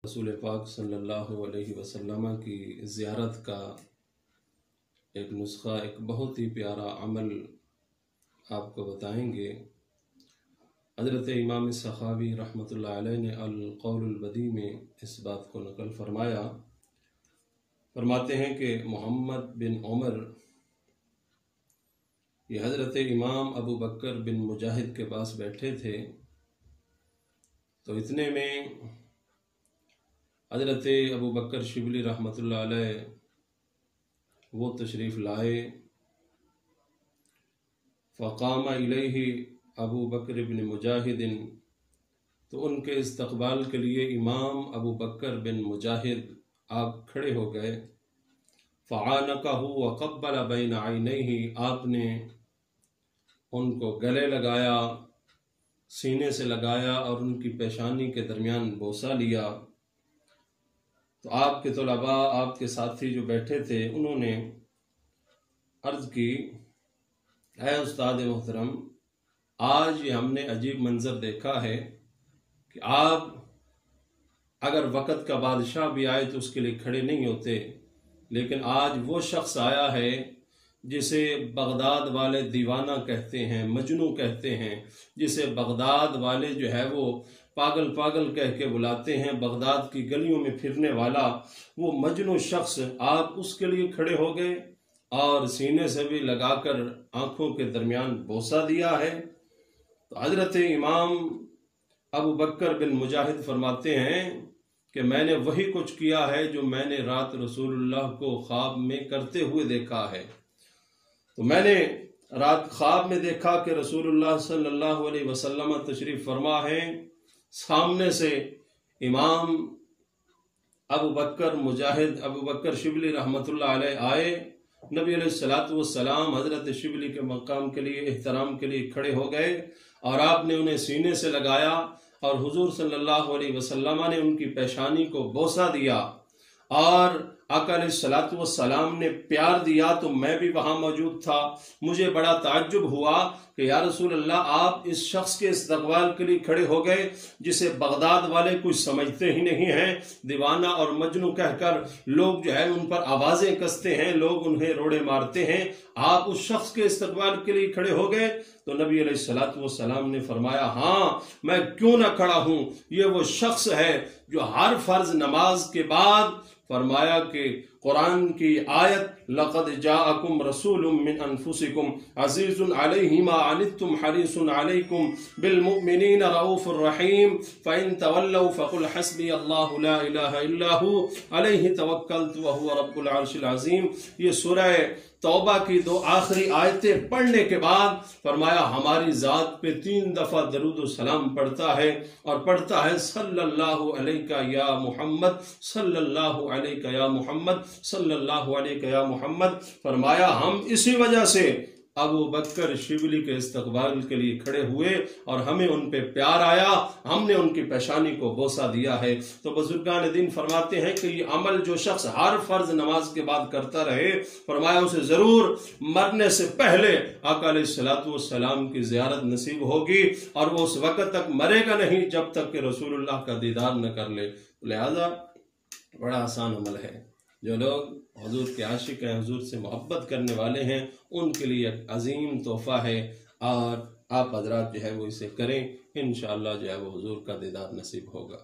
रसूल पाक सल्लल्लाहु अलैहि वसल्लम की ज़ियारत का एक नुस्खा, एक बहुत ही प्यारा अमल आपको बताएंगे। हज़रत इमाम सखावी रहमतुल्लाह अलैह ने अल क़ौलुल बदी में इस बात को नकल फरमाया। फरमाते हैं कि मोहम्मद बिन उमर ये हज़रत इमाम अबू बकर बिन मुजाहिद के पास बैठे थे, तो इतने में हज़रत अबू बकर शिबली रहमतुल्लाह अलैह वो तशरीफ़ लाए। फ़क़ाम इलैहि अबू बकर बिन मुजाहिदिन, तो उनके इस्तक़बाल के लिए इमाम अबू बकर बिन मुजाहिद आप खड़े हो गए। फ़आनक़हु व क़ब्बल बैन ऐनैहि, आपने उनको गले लगाया, सीने से लगाया और उनकी पेशानी के दरमियान बोसा लिया। तो आपके तलबा, आपके साथी जो बैठे थे, उन्होंने अर्ज़ की, ऐ उस्ताद मोहतरम, आज ये हमने अजीब मंज़र देखा है कि आप अगर वक़्त का बादशाह भी आए तो उसके लिए खड़े नहीं होते, लेकिन आज वो शख्स आया है जिसे बगदाद वाले दीवाना कहते हैं, मजनू कहते हैं, जिसे बगदाद वाले जो है वो पागल पागल कह के बुलाते हैं, बगदाद की गलियों में फिरने वाला वो मजनू शख्स, आप उसके लिए खड़े हो गए और सीने से भी लगाकर आंखों के दरमियान बोसा दिया है। तो हज़रत इमाम अबू बकर बिन मुजाहिद फरमाते हैं कि मैंने वही कुछ किया है जो मैंने रात रसूलुल्लाह को ख्वाब में करते हुए देखा है। तो मैंने रात ख्वाब में देखा कि रसूलुल्लाह सल्लल्लाहु अलैहि वसल्लम तशरीफ़ फरमा है, सामने से इमाम अबू बकर मुजाहिद अबू बकर शिबली रहमतुल्लाह अलैह आए। नबी अलैहिस्सलातु वस्सलाम हज़रत शिबली के मकाम के लिए, एहतराम के लिए खड़े हो गए और आपने उन्हें सीने से लगाया और हुजूर सल्लल्लाहु अलैहि वसल्लम ने उनकी पेशानी को बोसा दिया और आका अलैहिस्सलातु वस्सलाम ने प्यार दिया। तो मैं भी वहां मौजूद था। मुझे बड़ा ताज्जुब हुआ कि या रसूल अल्लाह, आप इस शख्स के इस्तक़बाल के लिए खड़े हो गए जिसे बगदाद वाले कुछ समझते ही नहीं हैं, दीवाना और मजनू कहकर लोग जो है उन पर आवाजें कसते हैं, लोग उन्हें रोड़े मारते हैं, आप उस शख्स के इस्तक़बाल के लिए खड़े हो गए। तो नबी अलैहिस्सलातु वस्सलाम ने फरमाया, हाँ, मैं क्यों ना खड़ा हूं, ये वो शख्स है जो हर फर्ज नमाज के बाद फरमाया कि कुरान की आयत, लक़द जाअकुम रसूलुम मिन अनफुसिकुम अज़ीज़ुन अलैहि मा अनित्तुम हरीसुन अलैकुम बिल मुमिनीना रऊफ़ुर रहीम फ़इन तवल्लौ फ़क़ुल हस्बी अल्लाहु ला इलाहा इल्ला हु अलैहि तवक्कलतु व हुवा रब्बुल अर्शिल अज़ीम। ये सूरह तौबा की दो आखिरी आयतें पढ़ने के बाद फरमाया, हमारी ज़ात पे 3 दफ़ा दरूद सलाम पढ़ता है और पढ़ता है सल्लल्लाहु अलैका या मुहम्मद, सल्लल्लाहु अलैका या मुहम्मद, सल्लल्लाहु अलैका या मुहम्मद। फरमाया, हम इसी वजह से अबू बकर शिबली के इस्तक़बाल के लिए खड़े हुए और हमें उन पे प्यार आया, हमने उनकी पेशानी को बोसा दिया है। तो बुजुर्गान दीन फरमाते हैं कि ये अमल जो शख्स हर फर्ज नमाज के बाद करता रहे, फरमाया उसे जरूर मरने से पहले आका अलैहिस्सलातु वस्सलाम की ज़ियारत नसीब होगी और वो उस वक़्त तक मरेगा नहीं जब तक कि रसूलुल्लाह का दीदार न कर ले। लिहाजा बड़ा आसान अमल है। जो लोग हुजूर के आशिक हैं, हुजूर से मोहब्बत करने वाले हैं, उनके लिए एक अजीम तोहफा है और आप हजरात जो है वो इसे करें। इंशाअल्लाह जो है वो हुजूर का दीदार नसीब होगा।